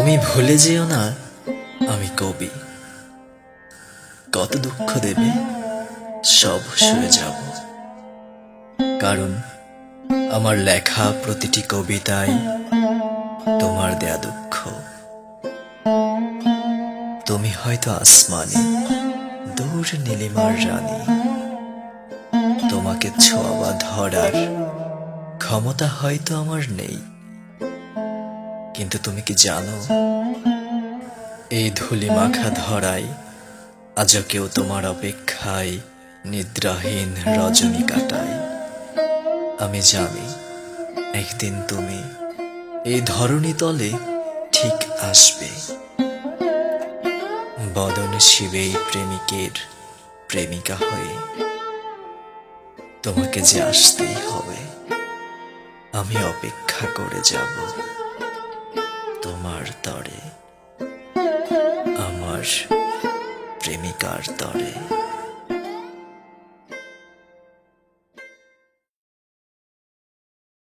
তুমি ভুলে যেও না আমি কবি। কত দুঃখ দেবে সব সয়ে যাব, কারণ আমার লেখা প্রতিটি কবিতায় তোমার দেয়া দুঃখ। তুমি হয়তো আসমানে দূর নীলিমার রানী, তোমাকে ছোঁয়া বা ধরার ক্ষমতা হয়তো আমার নেই, কিন্তু তুমি কি জানো এই ধুলি মাখা ধরায় আজও কেউ তোমার অপেক্ষায় নিদ্রাহীন রজনী কাটায়। আমি জানি একদিন তুমি এই ধরণী তলে ঠিক আসবে, বদন শিবেই প্রেমিকের প্রেমিকা হয়ে। তোমাকে যে আসতেই হবে, আমি অপেক্ষা করে যাব তোমার তরে, আমার প্রেমিকার তরে।